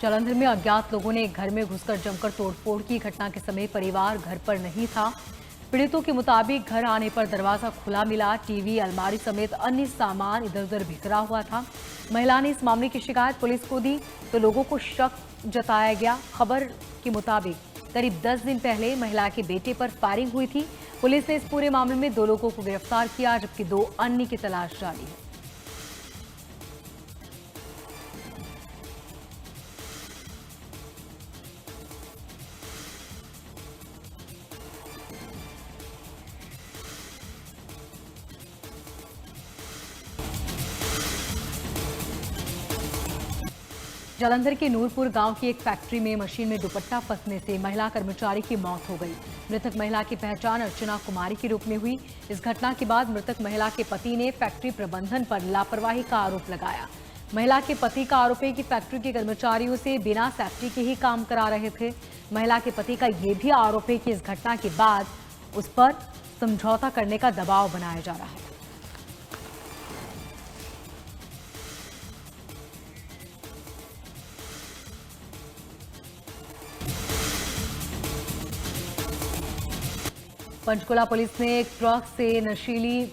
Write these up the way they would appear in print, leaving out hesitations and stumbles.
जालंधर में अज्ञात लोगों ने एक घर में घुसकर जमकर तोड़फोड़ की। घटना के समय परिवार घर पर नहीं था। पीड़ितों के मुताबिक घर आने पर दरवाजा खुला मिला। टीवी, अलमारी समेत अन्य सामान इधर उधर बिखरा हुआ था। महिला ने इस मामले की शिकायत पुलिस को दी तो लोगों को शक जताया गया। खबर के मुताबिक करीब 10 दिन पहले महिला के बेटे पर फायरिंग हुई थी। पुलिस ने इस पूरे मामले में 2 लोगों को गिरफ्तार किया, जबकि 2 अन्य की तलाश जारी है। जालंधर के नूरपुर गांव की एक फैक्ट्री में मशीन में दुपट्टा फंसने से महिला कर्मचारी की मौत हो गई। मृतक महिला की पहचान अर्चना कुमारी के रूप में हुई। इस घटना के बाद मृतक महिला के पति ने फैक्ट्री प्रबंधन पर लापरवाही का आरोप लगाया। महिला के पति का आरोप है कि फैक्ट्री के कर्मचारियों से बिना सेफ्टी के ही काम करा रहे थे। महिला के पति का यह भी आरोप है कि इस घटना के बाद उस पर समझौता करने का दबाव बनाया जा रहा है। पंचकुला पुलिस ने एक ट्रक से नशीली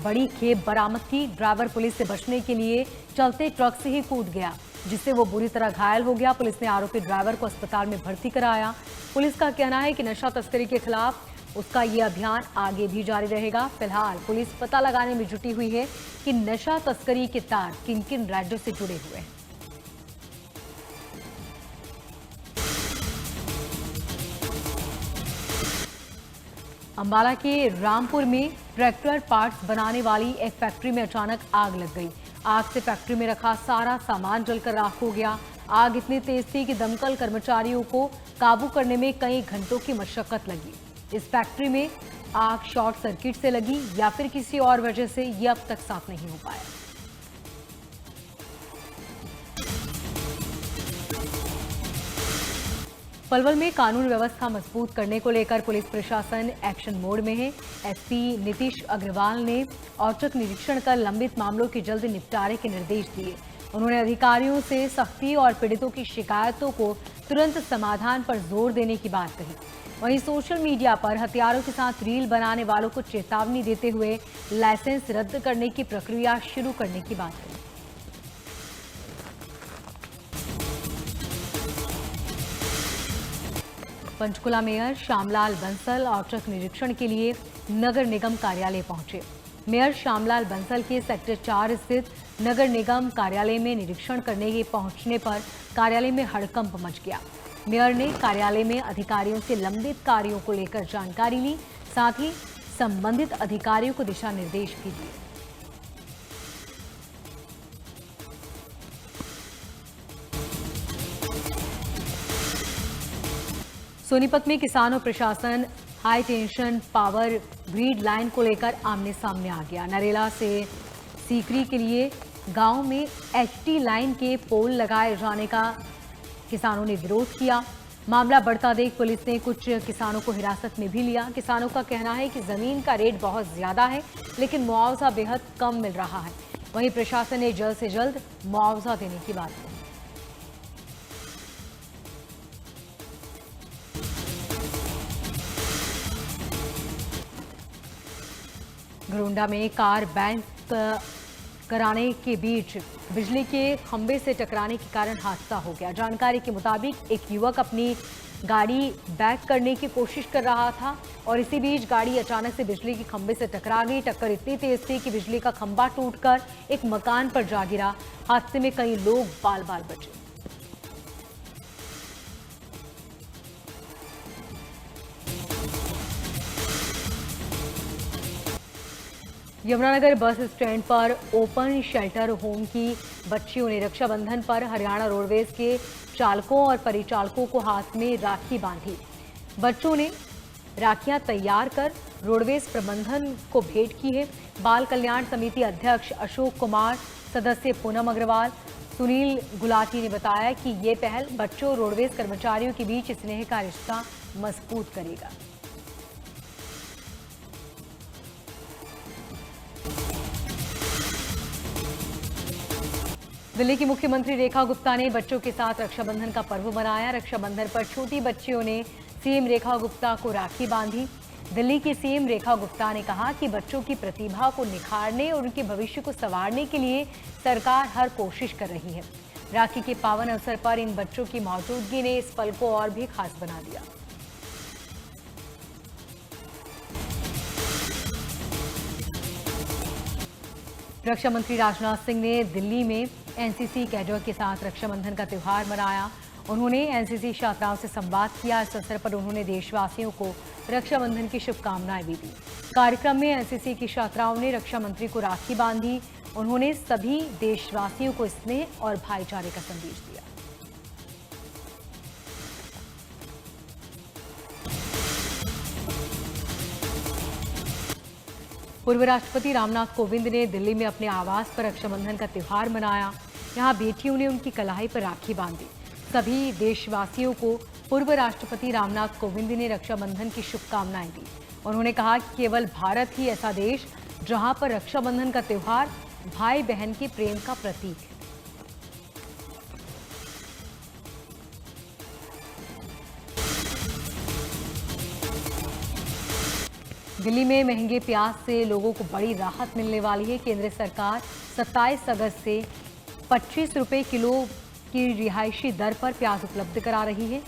बड़ी खेप बरामद की। ड्राइवर पुलिस से बचने के लिए चलते ट्रक से ही कूद गया, जिससे वो बुरी तरह घायल हो गया। पुलिस ने आरोपी ड्राइवर को अस्पताल में भर्ती कराया। पुलिस का कहना है कि नशा तस्करी के खिलाफ उसका ये अभियान आगे भी जारी रहेगा। फिलहाल पुलिस पता लगाने में जुटी हुई है कि नशा तस्करी के तार किन किन राज्यों से जुड़े हुए हैं। अंबाला के रामपुर में ट्रैक्टर पार्ट्स बनाने वाली एक फैक्ट्री में अचानक आग लग गई। आग से फैक्ट्री में रखा सारा सामान जलकर राख हो गया। आग इतनी तेज थी कि दमकल कर्मचारियों को काबू करने में कई घंटों की मशक्कत लगी। इस फैक्ट्री में आग शॉर्ट सर्किट से लगी या फिर किसी और वजह से यह अब तक साफ नहीं हो पाया। पलवल में कानून व्यवस्था मजबूत करने को लेकर पुलिस प्रशासन एक्शन मोड में है। एसपी नीतीश अग्रवाल ने औचक निरीक्षण कर लंबित मामलों के जल्द निपटारे के निर्देश दिए। उन्होंने अधिकारियों से सख्ती और पीड़ितों की शिकायतों को तुरंत समाधान पर जोर देने की बात कही। वहीं सोशल मीडिया पर हथियारों के साथ रील बनाने वालों को चेतावनी देते हुए लाइसेंस रद्द करने की प्रक्रिया शुरू करने की बात कही। पंचकुला मेयर श्यामलाल बंसल औचक निरीक्षण के लिए नगर निगम कार्यालय पहुंचे। मेयर श्यामलाल बंसल के सेक्टर 4 स्थित नगर निगम कार्यालय में निरीक्षण करने के पहुंचने पर कार्यालय में हड़कंप मच गया। मेयर ने कार्यालय में अधिकारियों से लंबित कार्यों को लेकर जानकारी ली, साथ ही संबंधित अधिकारियों को दिशा निर्देश भी दिए। सोनीपत में किसान और प्रशासन high tension power grid line को लेकर आमने सामने आ गया। नरेला से सीकरी के लिए गांव में एचटी लाइन के पोल लगाए जाने का किसानों ने विरोध किया। मामला बढ़ता देख पुलिस ने कुछ किसानों को हिरासत में भी लिया। किसानों का कहना है कि जमीन का रेट बहुत ज्यादा है, लेकिन मुआवजा बेहद कम मिल रहा है। वहीं प्रशासन ने जल्द से जल्द मुआवजा देने की बात कही। घरोंडा में कार बैंक कराने के बीच बिजली के खंभे से टकराने के कारण हादसा हो गया। जानकारी के मुताबिक एक युवक अपनी गाड़ी बैक करने की कोशिश कर रहा था और इसी बीच गाड़ी अचानक से बिजली के खंभे से टकरा गई। टक्कर इतनी तेज थी कि बिजली का खंभा टूटकर एक मकान पर जा गिरा। हादसे में कई लोग बाल बाल बचे। यमुनानगर बस स्टैंड पर ओपन शेल्टर होम की बच्चियों ने रक्षाबंधन पर हरियाणा रोडवेज के चालकों और परिचालकों को हाथ में राखी बांधी। बच्चों ने राखियां तैयार कर रोडवेज प्रबंधन को भेंट की है। बाल कल्याण समिति अध्यक्ष अशोक कुमार, सदस्य पूनम अग्रवाल, सुनील गुलाटी ने बताया कि ये पहल बच्चों और रोडवेज कर्मचारियों के बीच स्नेह का रिश्ता मजबूत करेगा। दिल्ली की मुख्यमंत्री रेखा गुप्ता ने बच्चों के साथ रक्षाबंधन का पर्व मनाया। रक्षाबंधन पर छोटी बच्चियों ने सीएम रेखा गुप्ता को राखी बांधी। दिल्ली की सीएम रेखा गुप्ता ने कहा कि बच्चों की प्रतिभा को निखारने और उनके भविष्य को संवारने के लिए सरकार हर कोशिश कर रही है। राखी के पावन अवसर पर इन बच्चों की मौजूदगी ने इस पल को और भी खास बना दिया। रक्षा मंत्री राजनाथ सिंह ने दिल्ली में एनसीसी कैडेट के साथ रक्षाबंधन का त्यौहार मनाया। उन्होंने एनसीसी छात्राओं से संवाद किया। इस अवसर पर उन्होंने देशवासियों को रक्षाबंधन की शुभकामनाएं भी दी। कार्यक्रम में एनसीसी की छात्राओं ने रक्षा मंत्री को राखी बांधी। उन्होंने सभी देशवासियों को स्नेह और भाईचारे का संदेश दिया। पूर्व राष्ट्रपति रामनाथ कोविंद ने दिल्ली में अपने आवास पर रक्षाबंधन का त्यौहार मनाया। यहां बेटियों ने उनकी कलाई पर राखी बांधी। सभी देशवासियों को पूर्व राष्ट्रपति रामनाथ कोविंद ने रक्षाबंधन की शुभकामनाएं दी। उन्होंने कहा कि केवल भारत ही ऐसा देश जहां पर रक्षाबंधन का त्यौहार भाई बहन के प्रेम का प्रतीक है। दिल्ली में महंगे प्याज से लोगों को बड़ी राहत मिलने वाली है। केंद्र सरकार 27 अगस्त से 25 रुपये किलो की रिहायशी दर पर प्याज उपलब्ध करा रही है।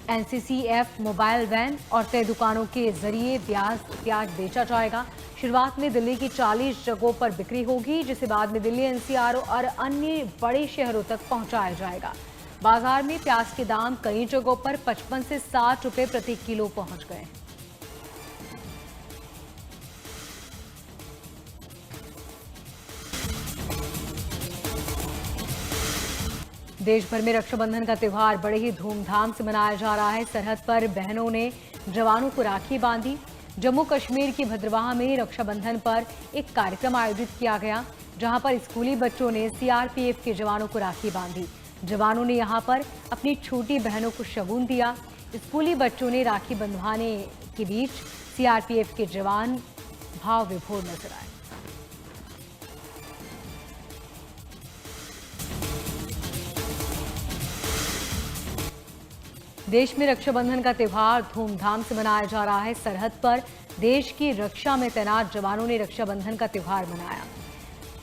एनसीसीएफ मोबाइल वैन और तय दुकानों के जरिए प्याज बेचा जाएगा। शुरुआत में दिल्ली की 40 जगहों पर बिक्री होगी, जिसे बाद में दिल्ली, एनसीआर और अन्य बड़े शहरों तक पहुंचाया जाएगा। बाजार में प्याज के दाम कई जगहों पर 55 से 60 रुपये प्रति किलो पहुंच गए हैं। देश भर में रक्षाबंधन का त्यौहार बड़े ही धूमधाम से मनाया जा रहा है। सरहद पर बहनों ने जवानों को राखी बांधी। जम्मू कश्मीर की भद्रवाह में रक्षाबंधन पर एक कार्यक्रम आयोजित किया गया, जहां पर स्कूली बच्चों ने सीआरपीएफ के जवानों को राखी बांधी। जवानों ने यहां पर अपनी छोटी बहनों को शगुन दिया। स्कूली बच्चों ने राखी बंधवाने के बीच सीआरपीएफ के जवान भाव विभोर नजर आए। देश में रक्षाबंधन का त्यौहार धूमधाम से मनाया जा रहा है। सरहद पर देश की रक्षा में तैनात जवानों ने रक्षाबंधन का त्यौहार मनाया।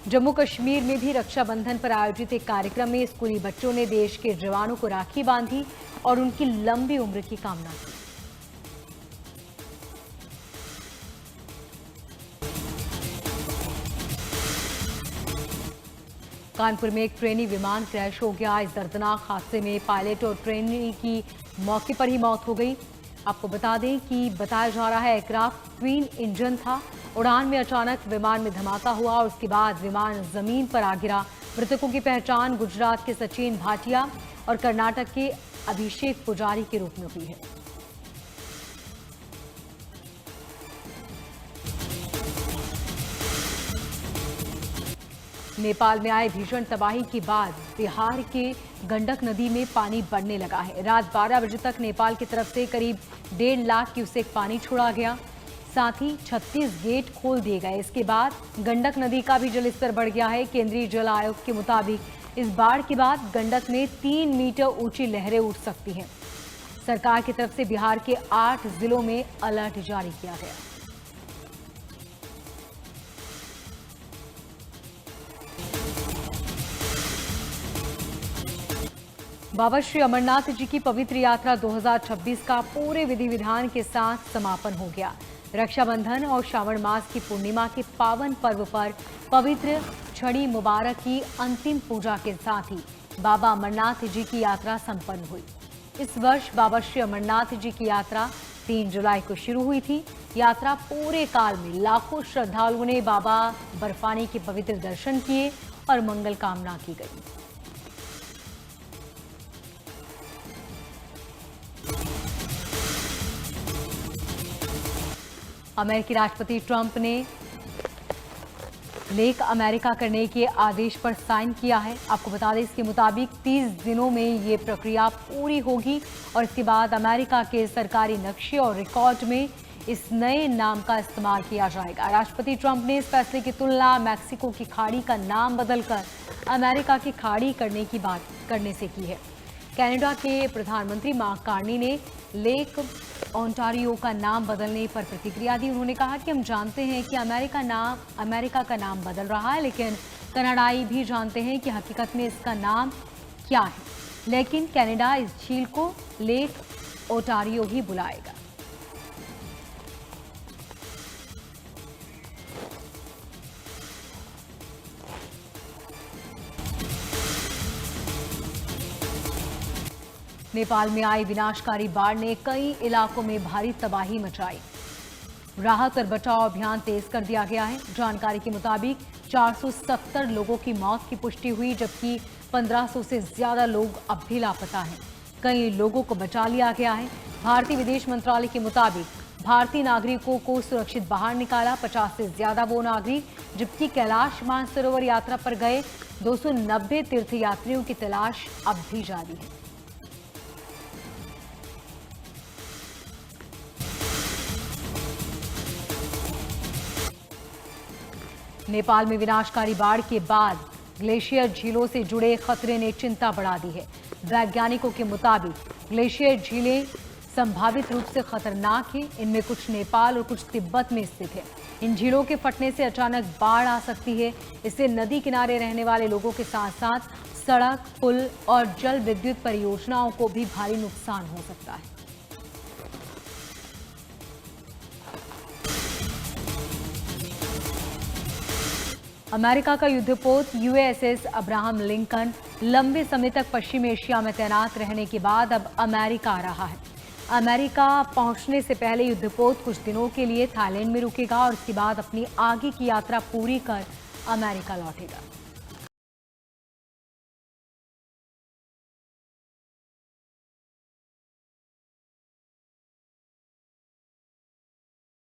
जम्मू कश्मीर में भी रक्षाबंधन पर आयोजित एक कार्यक्रम में स्कूली बच्चों ने देश के जवानों को राखी बांधी और उनकी लंबी उम्र की कामना की। कानपुर में एक ट्रेनी विमान क्रैश हो गया। इस दर्दनाक हादसे में पायलट और ट्रेनी की मौके पर ही मौत हो गई। आपको बता दें कि बताया जा रहा है एयरक्राफ्ट ट्विन इंजन था। उड़ान में अचानक विमान में धमाका हुआ और उसके बाद विमान जमीन पर आ गिरा। मृतकों की पहचान गुजरात के सचिन भाटिया और कर्नाटक के अभिषेक पुजारी के रूप में हुई है। नेपाल में आए भीषण तबाही के बाद बिहार के गंडक नदी में पानी बढ़ने लगा है। रात 12 बजे तक नेपाल की तरफ से करीब 1.5 लाख क्यूसेक पानी छोड़ा गया। साथ ही 36 गेट खोल दिए गए। इसके बाद गंडक नदी का भी जलस्तर बढ़ गया है। केंद्रीय जल आयोग के मुताबिक इस बाढ़ के बाद गंडक में 3 मीटर ऊंची लहरें उठ सकती हैं। सरकार की तरफ से बिहार के 8 जिलों में अलर्ट जारी किया गया। बाबा श्री अमरनाथ जी की पवित्र यात्रा 2026 का पूरे विधि विधान के साथ समापन हो गया। रक्षाबंधन और श्रावण मास की पूर्णिमा के पावन पर्व पर पवित्र छड़ी मुबारक की अंतिम पूजा के साथ ही बाबा अमरनाथ जी की यात्रा संपन्न हुई। इस वर्ष बाबा श्री अमरनाथ जी की यात्रा 3 जुलाई को शुरू हुई थी। यात्रा पूरे काल में लाखों श्रद्धालुओं ने बाबा बर्फानी के पवित्र दर्शन किए और मंगल कामना की गई। अमेरिकी राष्ट्रपति ट्रंप ने लेक अमेरिका करने के आदेश पर साइन किया है। आपको बता दें, इसके मुताबिक 30 दिनों में ये प्रक्रिया पूरी होगी और इसके बाद अमेरिका के सरकारी नक्शे और रिकॉर्ड में इस नए नाम का इस्तेमाल किया जाएगा। राष्ट्रपति ट्रंप ने इस फैसले की तुलना मैक्सिको की खाड़ी का नाम बदलकर अमेरिका की खाड़ी करने से की है। कनाडा के प्रधानमंत्री मार्क कार्नी ने लेक ओंटारियो का नाम बदलने पर प्रतिक्रिया दी। उन्होंने कहा कि हम जानते हैं कि अमेरिका का नाम बदल रहा है, लेकिन कनाडाई भी जानते हैं कि हकीकत में इसका नाम क्या है। लेकिन कनाडा इस झील को लेक ओंटारियो ही बुलाएगा। नेपाल में आई विनाशकारी बाढ़ ने कई इलाकों में भारी तबाही मचाई। राहत और बचाव अभियान तेज कर दिया गया है। जानकारी के मुताबिक 470 लोगों की मौत की पुष्टि हुई, जबकि 1500 से ज्यादा लोग अब भी लापता हैं। कई लोगों को बचा लिया गया है। भारतीय विदेश मंत्रालय के मुताबिक भारतीय नागरिकों को सुरक्षित बाहर निकाला 50 से ज्यादा वो नागरिक, जबकि कैलाश मानसरोवर यात्रा पर गए 290 तीर्थयात्रियों की तलाश अब भी जारी है। नेपाल में विनाशकारी बाढ़ के बाद ग्लेशियर झीलों से जुड़े खतरे ने चिंता बढ़ा दी है। वैज्ञानिकों के मुताबिक ग्लेशियर झीलें संभावित रूप से खतरनाक हैं। इनमें कुछ नेपाल और कुछ तिब्बत में स्थित है। इन झीलों के फटने से अचानक बाढ़ आ सकती है। इससे नदी किनारे रहने वाले लोगों के साथ साथ सड़क, पुल और जल विद्युत परियोजनाओं को भी भारी नुकसान हो सकता है। अमेरिका का युद्धपोत यूएसएस अब्राहम लिंकन लंबे समय तक पश्चिम एशिया में तैनात रहने के बाद अब अमेरिका आ रहा है। अमेरिका पहुंचने से पहले युद्धपोत कुछ दिनों के लिए थाईलैंड में रुकेगा और उसके बाद अपनी आगे की यात्रा पूरी कर अमेरिका लौटेगा।